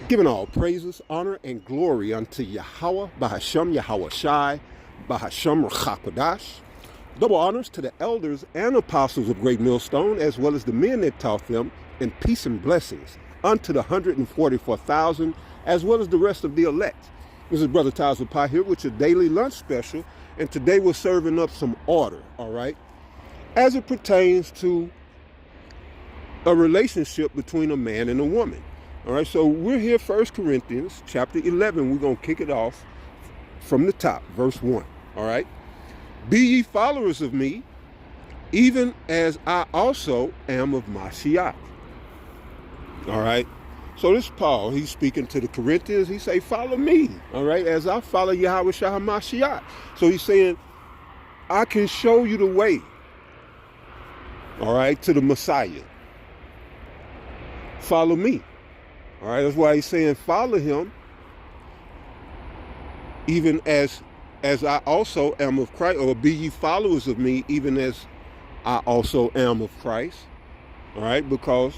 Giving all praises, honor, and glory unto Yahweh, Bahasham Yahweh Shai, Bahasham Rachakodash. Double honors to the elders and apostles of Great Millstone, as well as the men that taught them, and peace and blessings unto the 144,000, as well as the rest of the elect. This is Brother Taza Pie here with your daily lunch special, and today we're serving up some order, all right, as it pertains to a relationship between a man and a woman. All right, so we're here, 1 Corinthians chapter 11. We're going to kick it off from the top, verse 1. All right. Be ye followers of me, even as I also am of Mashiach. All right. So this is Paul. He's speaking to the Corinthians. He say, follow me. All right. As I follow Yahweh Shah Mashiach. So he's saying, I can show you the way. All right. To the Messiah. Follow me. All right, that's why he's saying follow him, even as I also am of Christ, or be ye followers of me, even as I also am of Christ. All right, because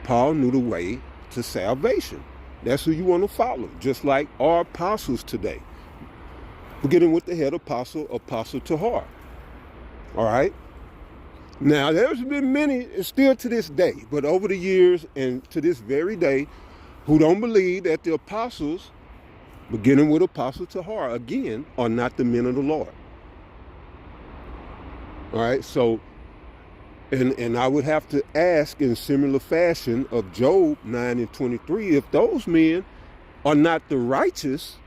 Paul knew the way to salvation. That's who you want to follow, just like our apostles today. Beginning with the head apostle, Apostle Tahar. All right. Now, there's been many, still to this day, but over the years and to this very day, who don't believe that the apostles, beginning with Apostle Tahar, again, are not the men of the Lord. All right, so, and I would have to ask in similar fashion of Job 9 and 23, if those men are not the righteous,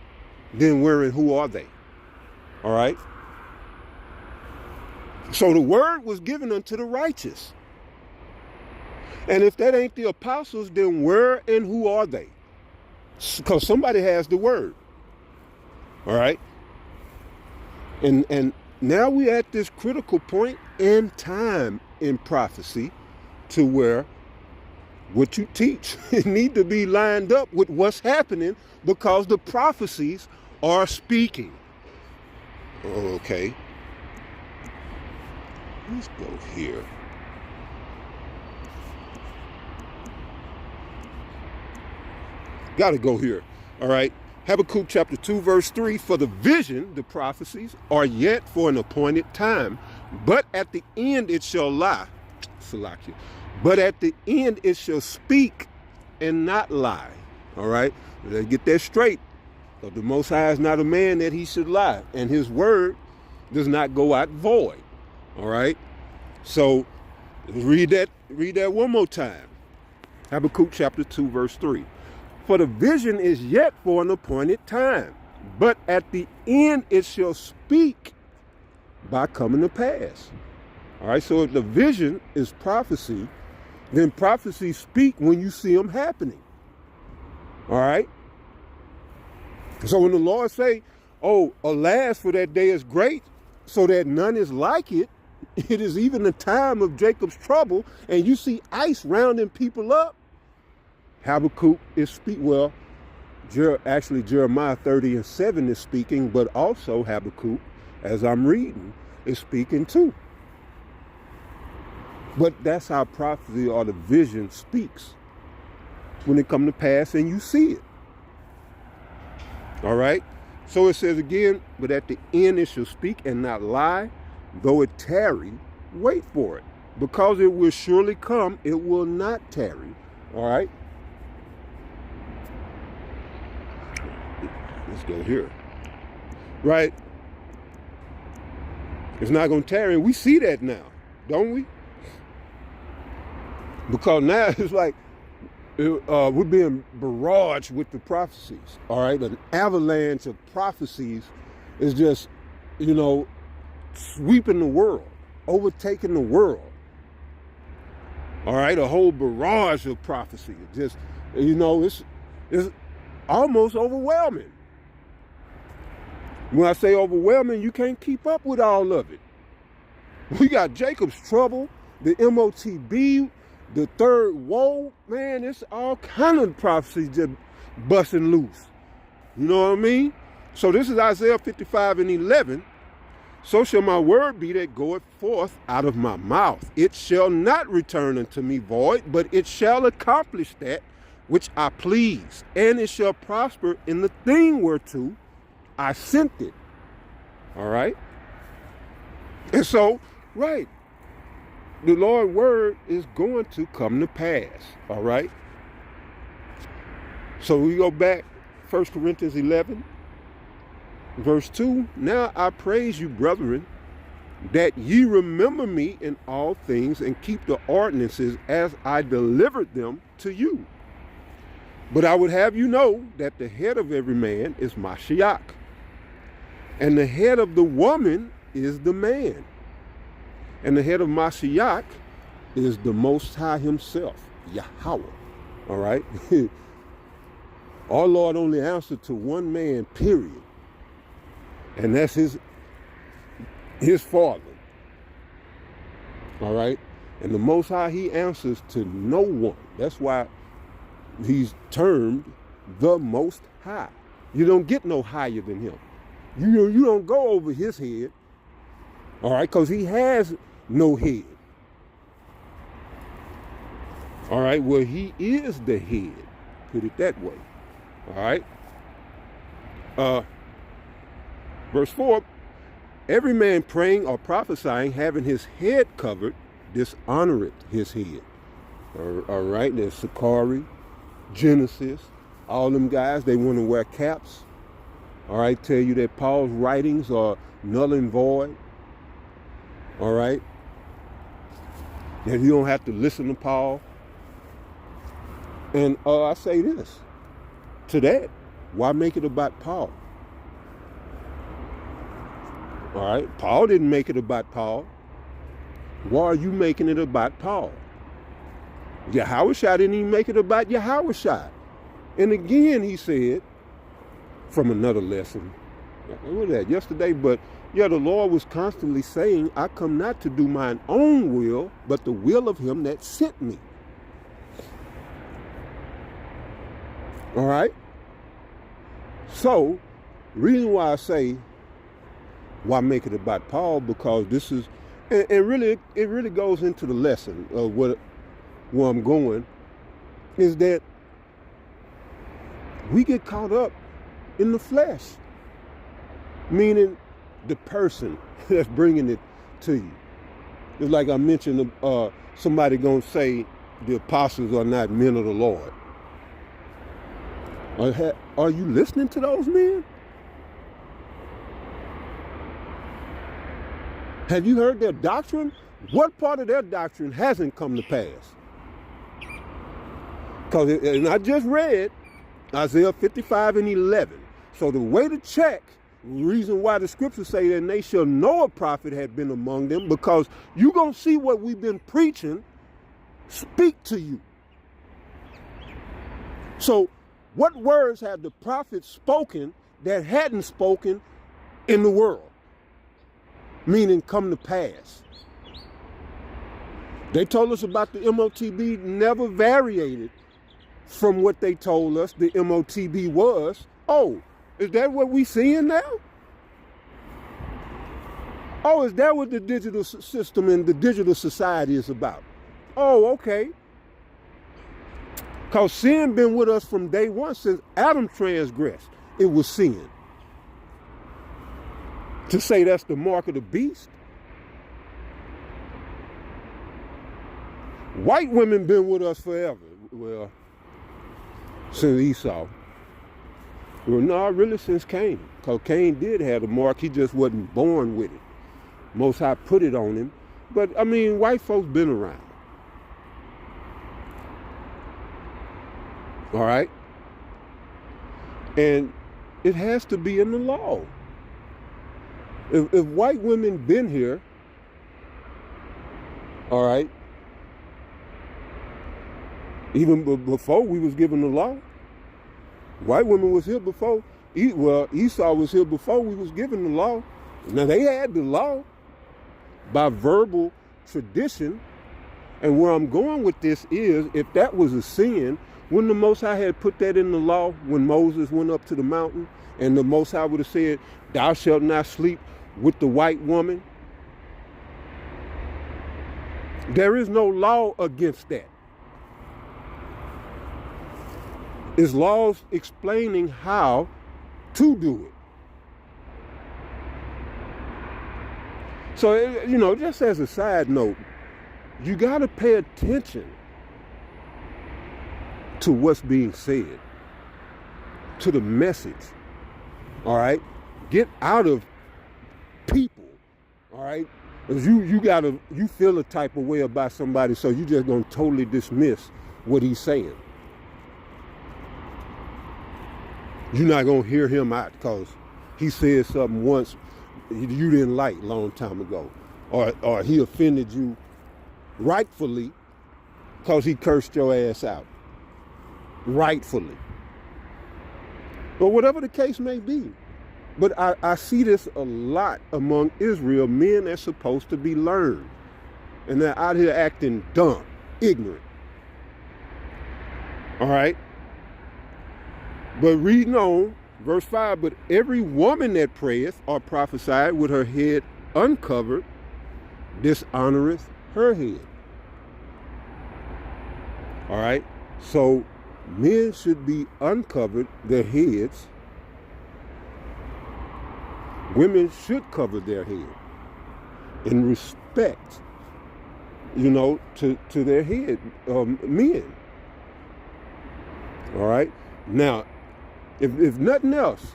then where and who are they? All right? So the word was given unto the righteous. And if that ain't the apostles, then where and who are they? Because somebody has the word. All right? And now we're at this critical point in time in prophecy to where what you teach need to be lined up with what's happening, because the prophecies are speaking. Okay. Let's go here. Got to go here. All right. Habakkuk chapter 2, verse 3. For the vision, the prophecies, are yet for an appointed time, but at the end it shall lie. Salakia. But at the end it shall speak and not lie. All right. Let's get that straight. But the Most High is not a man that he should lie, and his word does not go out void. All right. So read that one more time. Habakkuk chapter 2, verse 3. For the vision is yet for an appointed time, but at the end it shall speak by coming to pass. All right. So if the vision is prophecy, then prophecies speak when you see them happening. All right. So when the Lord say, oh, alas, for that day is great, so that none is like it, it is even the time of Jacob's trouble, and you see ice rounding people up. Habakkuk is speaking. Well, actually Jeremiah 30 and 7 is speaking, but also Habakkuk, as I'm reading, is speaking too. But that's how prophecy or the vision speaks when it comes to pass and you see it. All right. So it says again, but at the end it shall speak and not lie. Though it tarry, wait for it, because it will surely come, it will not tarry. All right? Let's go here. Right? It's not going to tarry. We see that now, don't we? Because now it's like we're being barraged with the prophecies. All right? An avalanche of prophecies is just, sweeping the world, overtaking the world. All right, a whole barrage of prophecy. Just, it's almost overwhelming. When I say overwhelming, you can't keep up with all of it. We got Jacob's trouble, the MOTB, the third woe. Man, it's all kind of prophecies just busting loose. You know what I mean? So this is Isaiah 55 and 11. So shall my word be that goeth forth out of my mouth. It shall not return unto me void, but it shall accomplish that which I please, and it shall prosper in the thing whereto I sent it. All right? And so, right, the Lord's word is going to come to pass. All right? So we go back, 1 Corinthians 11, verse 2. Now I praise you, brethren, that ye remember me in all things and keep the ordinances as I delivered them to you. But I would have you know that the head of every man is Mashiach, and the head of the woman is the man, and the head of Mashiach is the Most High himself, Yahweh. All right? Our Lord only answered to one man, period. And that's his Father. All right? And the Most High, he answers to no one. That's why he's termed the Most High. You don't get no higher than him. You don't go over his head. All right? Because he has no head. All right? Well, he is the head. Put it that way. All right? Verse 4, every man praying or prophesying, having his head covered, dishonoreth his head. All right? There's Sakari, Genesis, all them guys, they want to wear caps. All right? Tell you that Paul's writings are null and void. All right? That you don't have to listen to Paul. And I say this. To that, why make it about Paul? All right, Paul didn't make it about Paul. Why are you making it about Paul? Yahushua didn't even make it about Yahushua. And again, he said, from another lesson, what was that, yesterday? But yeah, the Lord was constantly saying, I come not to do mine own will, but the will of him that sent me. All right? So, reason why I say, why make it about Paul? Because this is, and really, it really goes into the lesson of where I'm going, is that we get caught up in the flesh, meaning the person that's bringing it to you. It's like I mentioned, somebody gonna say the apostles are not men of the Lord. Are you listening to those men? Have you heard their doctrine? What part of their doctrine hasn't come to pass? And I just read Isaiah 55 and 11. So the way to check, the reason why the scriptures say that they shall know a prophet had been among them, because you're going to see what we've been preaching speak to you. So what words have the prophets spoken that hadn't spoken in the world? Meaning come to pass. They told us about the MOTB, never variated from what they told us the MOTB was. Oh, is that what we seeing now? Oh, is that what the digital system and the digital society is about? Oh, okay. Because sin been with us from day one. Since Adam transgressed, it was sin. To say that's the mark of the beast. White women been with us forever. Well, since Esau. Well, no, really since Cain. Because Cain did have the mark. He just wasn't born with it. Most High put it on him. But, I mean, white folks been around. All right? And it has to be in the law. If white women been here, all right, even before we was given the law, white women was here before. Well, Esau was here before we was given the law. Now they had the law by verbal tradition. And where I'm going with this is, if that was a sin, wouldn't the Most High had put that in the law when Moses went up to the mountain, and the Most High would have said, thou shalt not sleep with the white woman? There is no law against that. It's laws explaining how to do it. So, you know, just as a side note, you got to pay attention to what's being said, to the message, all right? Get out of people, all right? Because you feel a type of way about somebody, so you just gonna totally dismiss what he's saying. You're not gonna hear him out because he said something once you didn't like a long time ago, or he offended you rightfully because he cursed your ass out. Rightfully. Or whatever the case may be. But I see this a lot among Israel, men that's supposed to be learned. And they're out here acting dumb, ignorant. All right? But reading on, verse 5, but every woman that prayeth or prophesieth with her head uncovered dishonoreth her head. All right? So men should be uncovered their heads. Women should cover their head in respect, you know, to their head, men. All right? Now, if nothing else,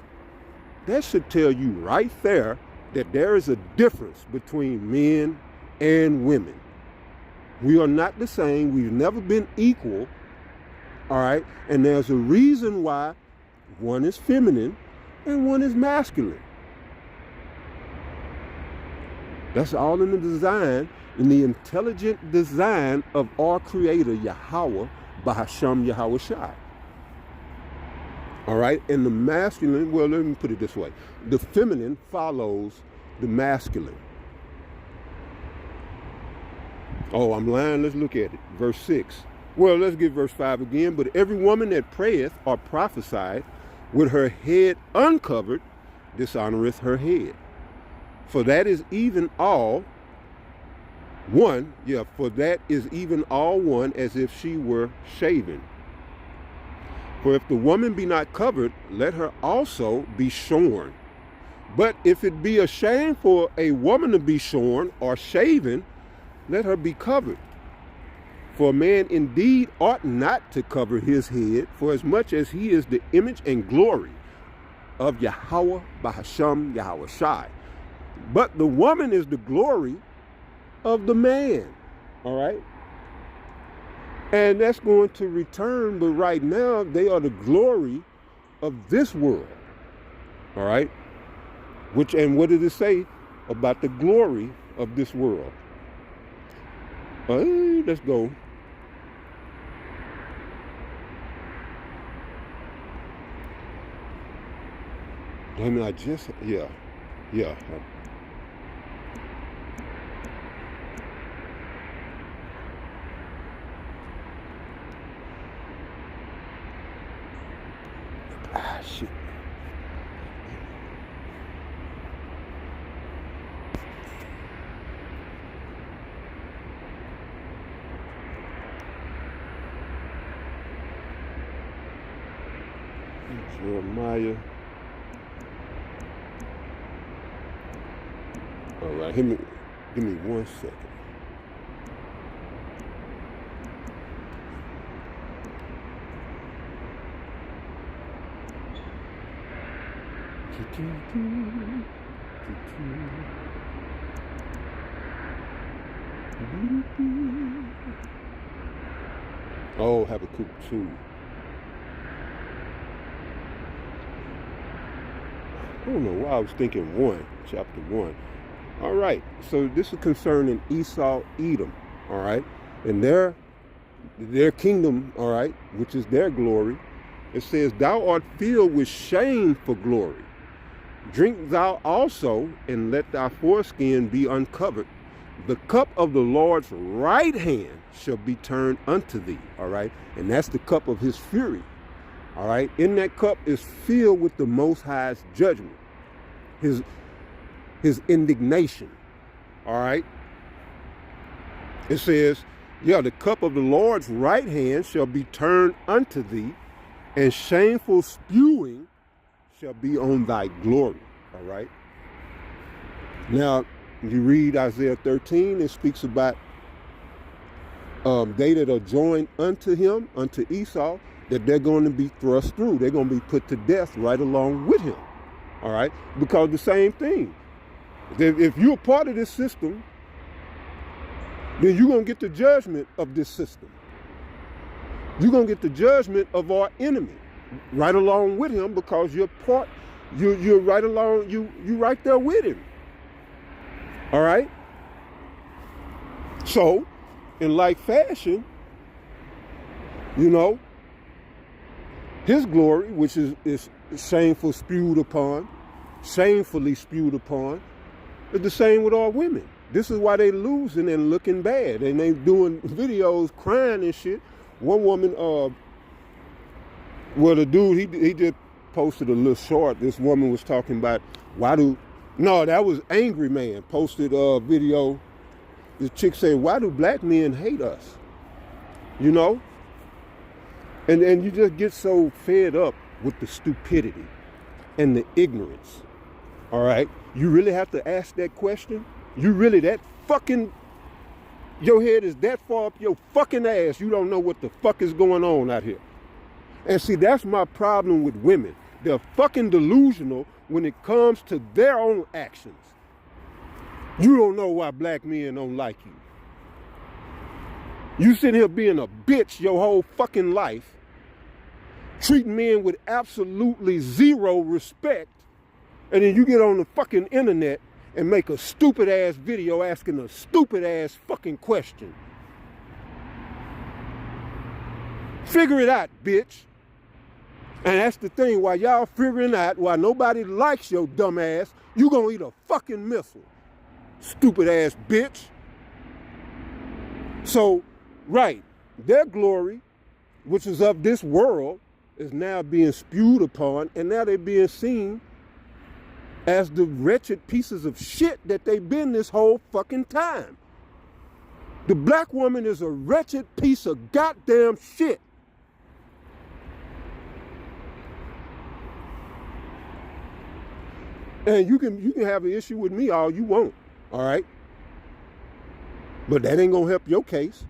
that should tell you right there that there is a difference between men and women. We are not the same. We've never been equal. All right? And there's a reason why one is feminine and one is masculine. That's all in the design, in the intelligent design of our Creator, Yahweh, Bahasham Yahweh Shai. All right? And the masculine, well, let me put it this way. The feminine follows the masculine. Oh, I'm lying. Let's look at it. Verse 6. Well, let's get verse 5 again. But every woman that prayeth or prophesieth with her head uncovered dishonoreth her head. For that is even all one, for that is even all one as if she were shaven. For if the woman be not covered, let her also be shorn. But if it be a shame for a woman to be shorn or shaven, let her be covered. For a man indeed ought not to cover his head, for as much as he is the image and glory of Yahweh Bahasham Yahweh Shai. But the woman is the glory of the man, all right? And that's going to return, but right now they are the glory of this world, all right? And what did it say about the glory of this world? Let's go. I mean, yeah. Shit. Jeremiah. All right, give me 1 second. Oh, Habakkuk 2. I don't know why I was thinking chapter 1. All right, so this is concerning Esau, Edom, all right, and their kingdom, all right, which is their glory. It says, thou art filled with shame for glory. Drink thou also, and let thy foreskin be uncovered. The cup of the Lord's right hand shall be turned unto thee, all right, and that's the cup of his fury, all right. In that cup is filled with the Most High's judgment, his indignation, all right. It says, the cup of the Lord's right hand shall be turned unto thee, and shameful spewing shall be on thy glory. All right. Now, you read Isaiah 13, it speaks about they that are joined unto him, unto Esau, that they're going to be thrust through. They're going to be put to death right along with him. All right? Because the same thing. If you're a part of this system, then you're going to get the judgment of this system. You're going to get the judgment of our enemy right along with him, because you're right along, you right there with him. All right? So, in like fashion, you know, his glory, which is shamefully spewed upon, is the same with all women. This is why they losing and looking bad, and they doing videos crying and shit. One woman, the dude, he just posted a little short. This woman was talking about that was Angry Man posted a video. The chick said, why do black men hate us? You know? And you just get so fed up with the stupidity and the ignorance. All right? You really have to ask that question? You really your head is that far up your fucking ass, you don't know what the fuck is going on out here. And see, that's my problem with women. They're fucking delusional when it comes to their own actions. You don't know why black men don't like you. You sitting here being a bitch your whole fucking life, treating men with absolutely zero respect, and then you get on the fucking internet and make a stupid ass video asking a stupid ass fucking question. Figure it out, bitch. And that's the thing, while y'all figuring out why nobody likes your dumb ass, you gonna eat a fucking missile. Stupid ass bitch. So, right, their glory, which is of this world, is now being spewed upon, and now they're being seen as the wretched pieces of shit that they've been this whole fucking time. The black woman is a wretched piece of goddamn shit. And you can have an issue with me all you want, all right? But that ain't gonna help your case.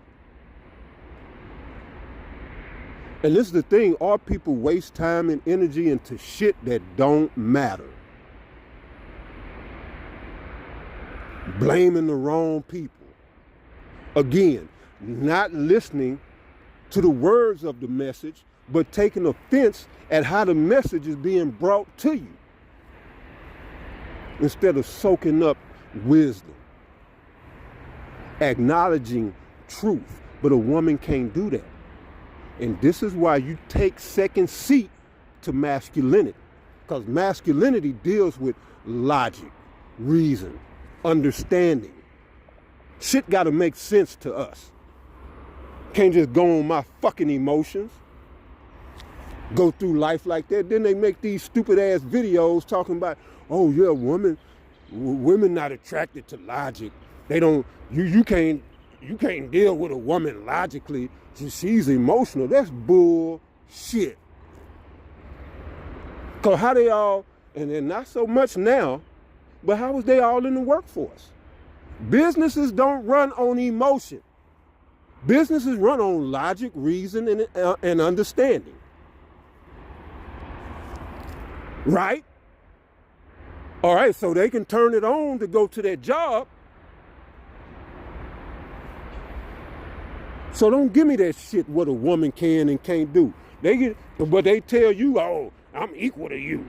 And this is the thing, our people waste time and energy into shit that don't matter. Blaming the wrong people. Again, not listening to the words of the message, but taking offense at how the message is being brought to you, instead of soaking up wisdom, acknowledging truth. But a woman can't do that. And this is why you take second seat to masculinity, because masculinity deals with logic, reason, understanding. Shit gotta make sense to us. Can't just go on my fucking emotions, go through life like that. Then they make these stupid ass videos talking about, oh yeah, women not attracted to logic. They don't, you can't deal with a woman logically. She's emotional. That's bullshit. Cause how they all, and not so much now, but how was they all in the workforce? Businesses don't run on emotion. Businesses run on logic, reason, and understanding. Right? All right, so they can turn it on to go to their job. So don't give me that shit what a woman can and can't do. But they tell you, oh, I'm equal to you.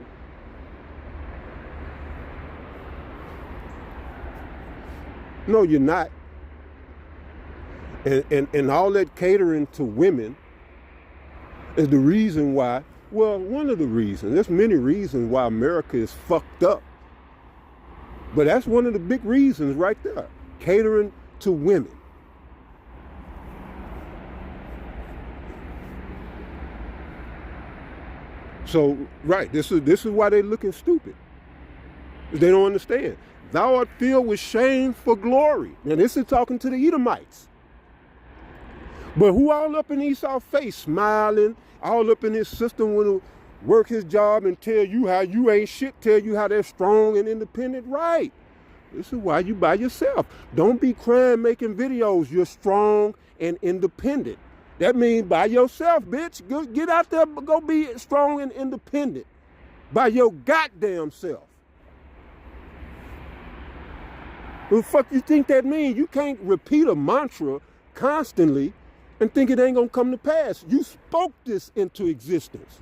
No, you're not. And all that catering to women is the reason why, well, one of the reasons, there's many reasons why America is fucked up. But that's one of the big reasons right there, catering to women. So, right, this is why they're looking stupid. They don't understand. Thou art filled with shame for glory. Now this is talking to the Edomites. But who all up in Esau's face, smiling, all up in his system when he work his job and tell you how you ain't shit, tell you how they're strong and independent? Right. This is why you by yourself. Don't be crying making videos. You're strong and independent. That means by yourself, bitch. Get out there, go be strong and independent. By your goddamn self. What the fuck you think that means? You can't repeat a mantra constantly and think it ain't gonna come to pass. You spoke this into existence.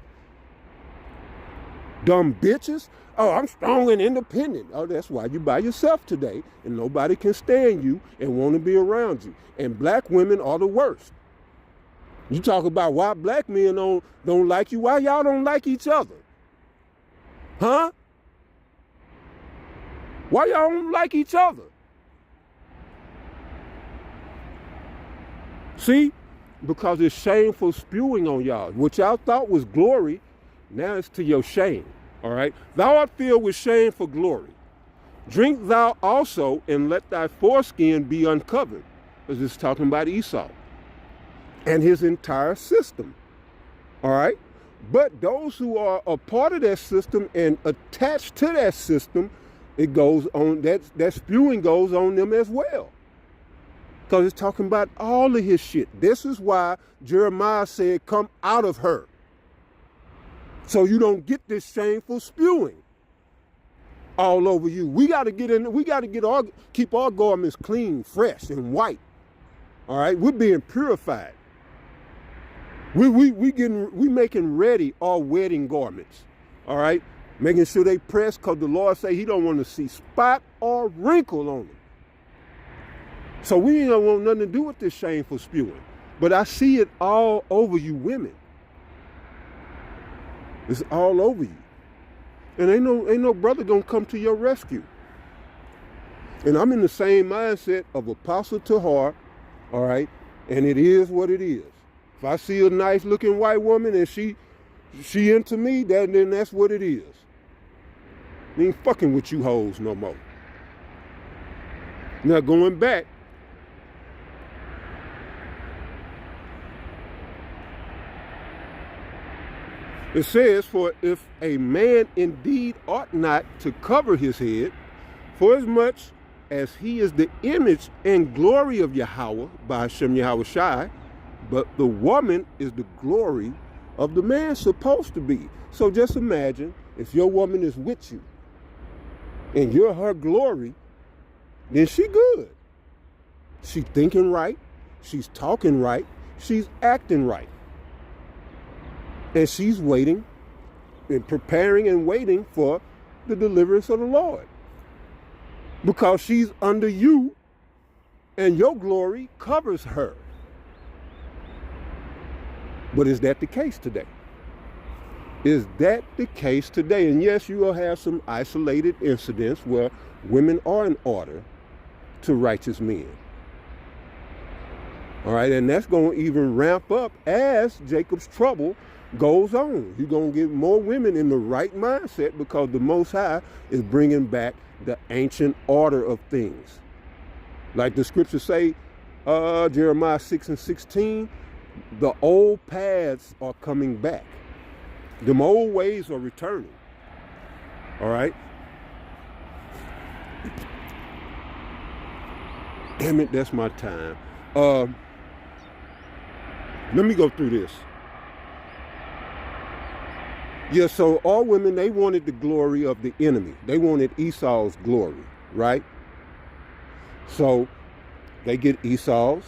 Dumb bitches. Oh, I'm strong and independent. Oh, that's why you by yourself today, and nobody can stand you and want to be around you. And black women are the worst. You talk about why black men don't like you. Why y'all don't like each other? Huh? Why y'all don't like each other? See? Because it's shameful spewing on y'all. What y'all thought was glory, now it's to your shame. All right? Thou art filled with shame for glory. Drink thou also, and let thy foreskin be uncovered. Because it's talking about Esau and his entire system. All right? But those who are a part of that system and attached to that system, it goes on, that spewing goes on them as well. Because it's talking about all of his shit. This is why Jeremiah said, come out of her. So you don't get this shameful spewing all over you. We got to get in, keep our garments clean, fresh, and white. All right? We're being purified. We making ready our wedding garments. All right? Making sure they press, because the Lord say he don't want to see spot or wrinkle on them. So we don't want nothing to do with this shameful spewing. But I see it all over you women. It's all over you. And ain't no brother gonna come to your rescue. And I'm in the same mindset of Apostle Tahar, all right? And it is what it is. If I see a nice looking white woman and she into me, then that's what it is. I ain't fucking with you hoes no more. Now going back, it says, for if a man indeed ought not to cover his head, for as much as he is the image and glory of Yahweh, by Hashem Yahweh Shai, but the woman is the glory of the man supposed to be. So just imagine if your woman is with you and you're her glory, then she good. She's thinking right, she's talking right, she's acting right. And she's waiting and preparing and waiting for the deliverance of the Lord. Because she's under you and your glory covers her. But is that the case today? Is that the case today? And yes, you will have some isolated incidents where women are in order to righteous men. All right, and that's going to even ramp up as Jacob's trouble goes on. You're going to get more women in the right mindset because the Most High is bringing back the ancient order of things. Like the scriptures say, Jeremiah 6:16, the old paths are coming back. The old ways are returning. All right? Damn it, that's my time. Let me go through this. Yeah, so all women, they wanted the glory of the enemy. They wanted Esau's glory, right? So they get Esau's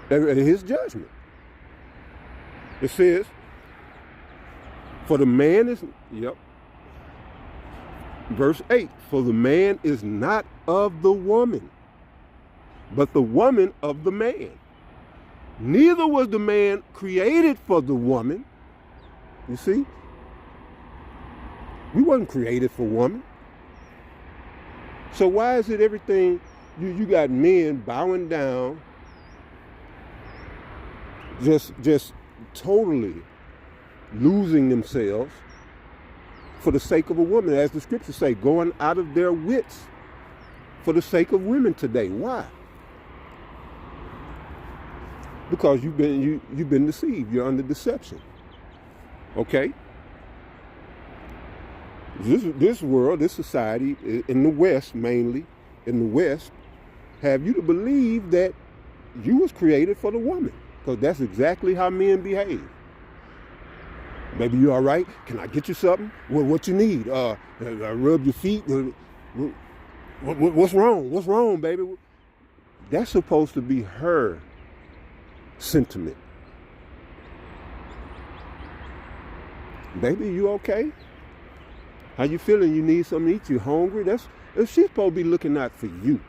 and his judgment. It says, for the man is, verse 8, for the man is not of the woman, but the woman of the man. Neither was the man created for the woman. You see? We wasn't created for woman. So why is it everything, you got men bowing down, just totally losing themselves for the sake of a woman, as the scriptures say, going out of their wits for the sake of women today. Why? Because you've been deceived. You're under deception. Okay? This world, this society, in the West mainly, in the West, have you to believe that you was created for the woman. Because that's exactly how men behave. Baby, you all right? Can I get you something? What you need? I rub your feet? What's wrong? What's wrong, baby? That's supposed to be her sentiment. Baby, you okay? How you feeling? You need something to eat? You hungry? She's supposed to be looking out for you.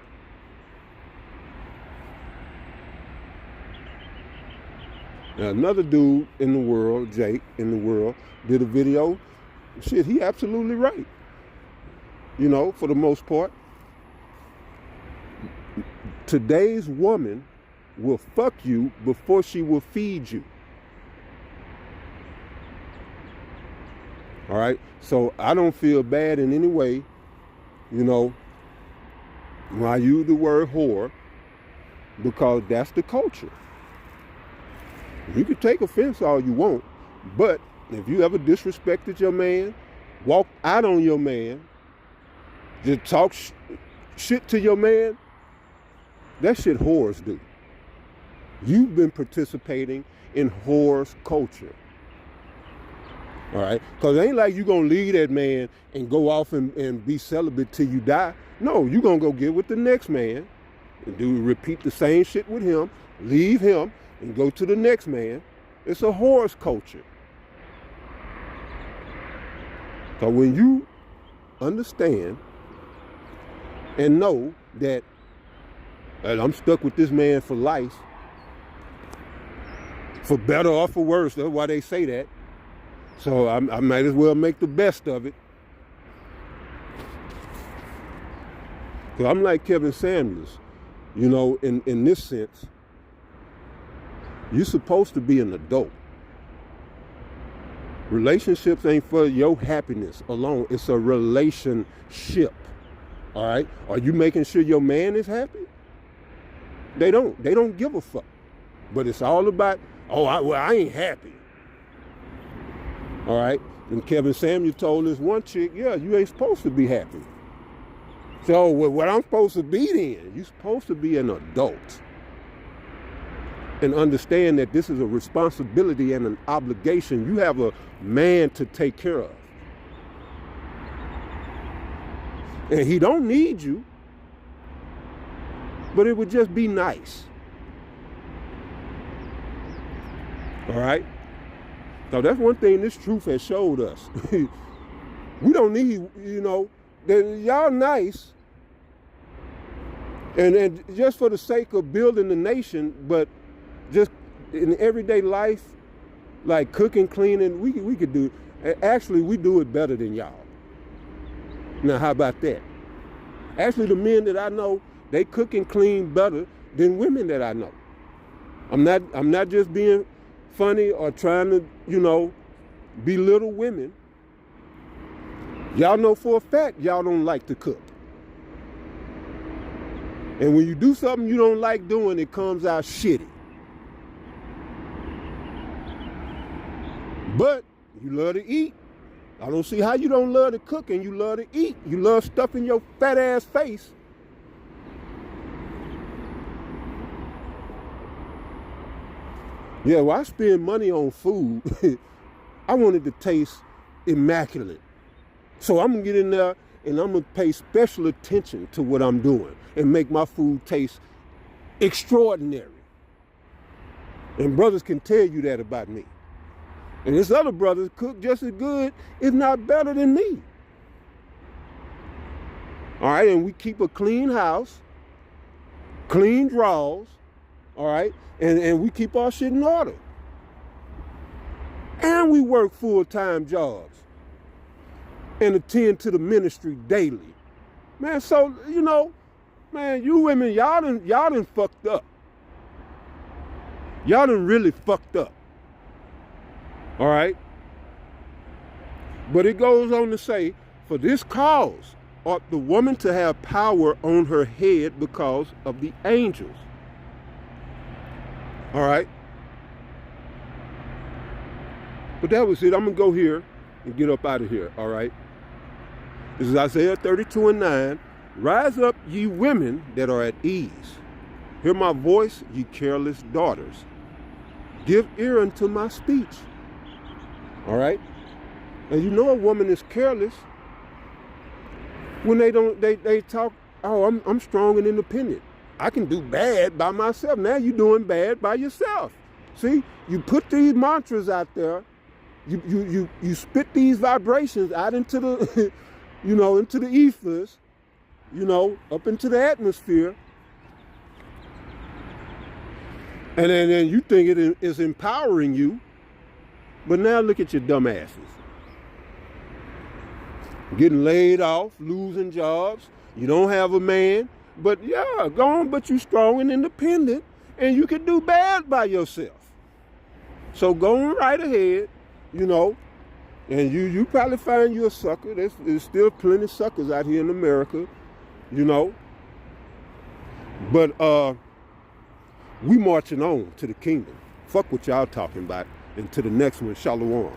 Now, another dude in the world, Jake in the world, did a video. Shit, he absolutely right. You know, for the most part. Today's woman will fuck you before she will feed you. All right? So I don't feel bad in any way, you know, when I use the word whore, because that's the culture. You can take offense all you want, but if you ever disrespected your man, walked out on your man, just talk shit to your man, that shit whores do. You've been participating in whores culture. All right? Because it ain't like you going to leave that man and go off and be celibate till you die. No, you going to go get with the next man and repeat the same shit with him, leave him, and go to the next man. It's a whore's culture. So when you understand and know that I'm stuck with this man for life, for better or for worse, that's why they say that. So I might as well make the best of it. Because I'm like Kevin Samuels, you know, in this sense. You're supposed to be an adult. Relationships ain't for your happiness alone. It's a relationship. All right? Are you making sure your man is happy? They don't give a fuck. But it's all about, I ain't happy. All right? And Kevin Samuel told this one chick, yeah, you ain't supposed to be happy. So what I'm supposed to be then? You're supposed to be an adult. And understand that this is a responsibility and an obligation. You have a man to take care of. And he don't need you, but it would just be nice. All right? So that's one thing this truth has showed us. We don't need, you know, y'all nice. And just for the sake of building the nation, but just in everyday life, like cooking, cleaning, we could do. Actually, we do it better than y'all. Now, how about that? Actually, the men that I know, they cook and clean better than women that I know. I'm not just being funny or trying to, you know, belittle women. Y'all know for a fact y'all don't like to cook. And when you do something you don't like doing, it comes out shitty. But you love to eat. I don't see how you don't love to cook and you love to eat. You love stuffing your fat ass face. Yeah, well, I spend money on food. I want it to taste immaculate. So I'm going to get in there and I'm going to pay special attention to what I'm doing and make my food taste extraordinary. And brothers can tell you that about me. And this other brother cook just as good, if not better than me. All right, and we keep a clean house, clean drawers, all right, and we keep our shit in order. And we work full-time jobs and attend to the ministry daily. Man, so, you know, man, you women, y'all done fucked up. Y'all done really fucked up. All right? But it goes on to say, for this cause ought the woman to have power on her head because of the angels. All right. But that was it. I'm going to go here and get up out of here. All right. This is Isaiah 32:9. Rise up, ye women that are at ease. Hear my voice, ye careless daughters. Give ear unto my speech. All right. And you know a woman is careless when they talk, oh, I'm strong and independent. I can do bad by myself. Now you're doing bad by yourself. See, you put these mantras out there, you spit these vibrations out into the, into the ethers, up into the atmosphere. And then you think it is empowering you. But now look at your dumb asses. Getting laid off, losing jobs. You don't have a man. But yeah, go on, but you're strong and independent. And you can do bad by yourself. So go on right ahead, And you probably find you a sucker. There's still plenty of suckers out here in America, But we marching on to the kingdom. Fuck what y'all talking about. And to the next one, Shalom.